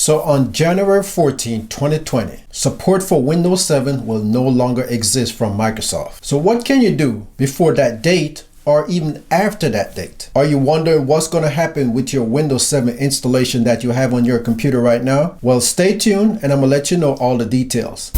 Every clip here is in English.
So on January 14, 2020, support for Windows 7 will no longer exist from Microsoft. So what can you do before that date or even after that date? Are you wondering what's going to happen with your Windows 7 installation that you have on your computer right now? Well, stay tuned and I'm going to let you know all the details.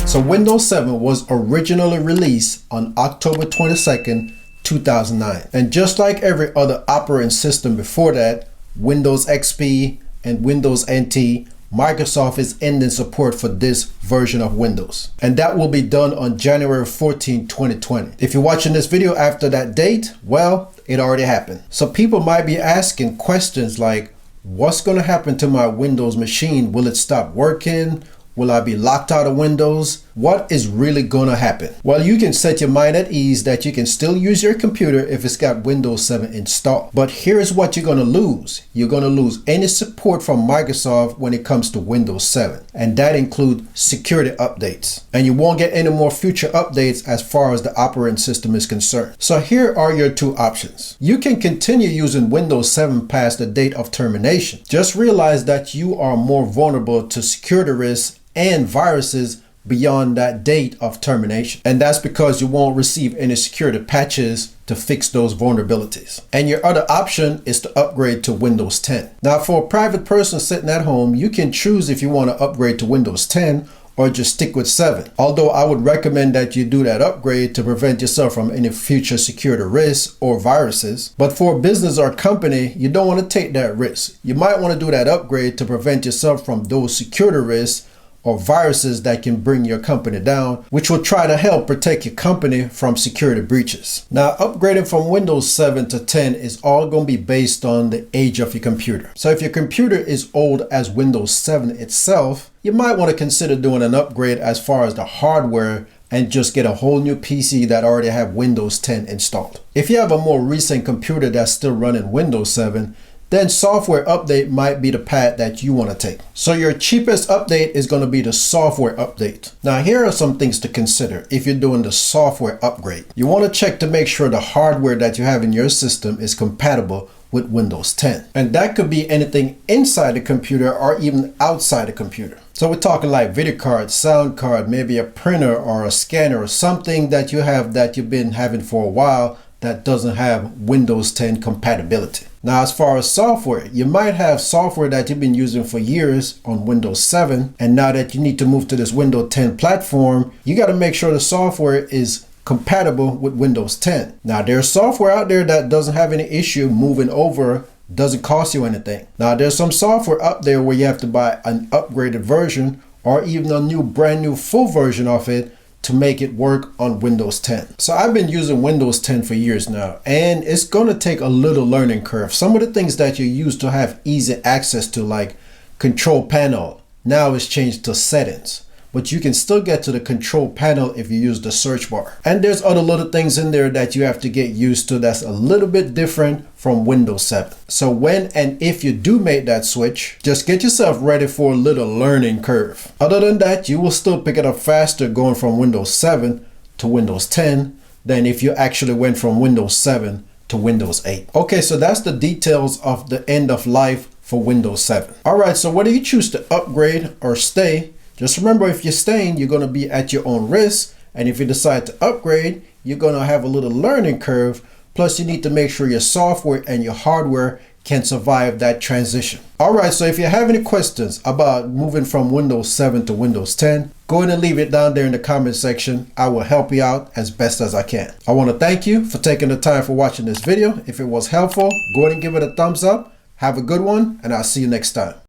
So Windows 7 was originally released on October 22nd, 2009. And just like every other operating system before that, Windows XP and Windows NT, Microsoft is ending support for this version of Windows. And that will be done on January 14, 2020. If you're watching this video after that date, well, it already happened. So people might be asking questions like, what's going to happen to my Windows machine? Will it stop working? Will I be locked out of Windows? What is really gonna happen? Well, you can set your mind at ease that you can still use your computer if it's got Windows 7 installed. But here's what you're gonna lose. You're gonna lose any support from Microsoft when it comes to Windows 7. And that includes security updates. And you won't get any more future updates as far as the operating system is concerned. So here are your two options. You can continue using Windows 7 past the date of termination. Just realize that you are more vulnerable to security risks and viruses beyond that date of termination. And that's because you won't receive any security patches to fix those vulnerabilities. And your other option is to upgrade to Windows 10. Now, for a private person sitting at home, you can choose if you want to upgrade to Windows 10 or just stick with 7. Although I would recommend that you do that upgrade to prevent yourself from any future security risks or viruses. But for a business or company, you don't want to take that risk. You might want to do that upgrade to prevent yourself from those security risks or viruses that can bring your company down, which will try to help protect your company from security breaches. Now, upgrading from Windows 7 to 10 is all going to be based on the age of your computer. So if your computer is old as Windows 7 itself, you might want to consider doing an upgrade as far as the hardware and just get a whole new PC that already have Windows 10 installed. If you have a more recent computer that's still running Windows 7, then software update might be the path that you want to take. So your cheapest update is going to be the software update. Now, here are some things to consider if you're doing the software upgrade. You want to check to make sure the hardware that you have in your system is compatible with Windows 10. And that could be anything inside the computer or even outside the computer. So we're talking like video card, sound card, maybe a printer or a scanner or something that you have that you've been having for a while that doesn't have Windows 10 compatibility. Now, as far as software, you might have software that you've been using for years on Windows 7, and now that you need to move to this Windows 10 platform, you got to make sure the software is compatible with Windows 10. Now, there's software out there that doesn't have any issue moving over, doesn't cost you anything. Now, there's some software up there where you have to buy an upgraded version or even a brand new full version of it to make it work on Windows 10. So I've been using Windows 10 for years now, and it's going to take a little learning curve. Some of the things that you used to have easy access to, like control panel, now is changed to settings. But you can still get to the control panel if you use the search bar. And there's other little things in there that you have to get used to that's a little bit different from Windows 7. So when and if you do make that switch, just get yourself ready for a little learning curve. Other than that, you will still pick it up faster going from Windows 7 to Windows 10 than if you actually went from Windows 7 to Windows 8. Okay, so that's the details of the end of life for Windows 7. All right, so whether you choose to upgrade or stay, just remember, if you're staying, you're going to be at your own risk. And if you decide to upgrade, you're going to have a little learning curve. Plus, you need to make sure your software and your hardware can survive that transition. All right, so if you have any questions about moving from Windows 7 to Windows 10, go ahead and leave it down there in the comment section. I will help you out as best as I can. I want to thank you for taking the time for watching this video. If it was helpful, go ahead and give it a thumbs up. Have a good one, and I'll see you next time.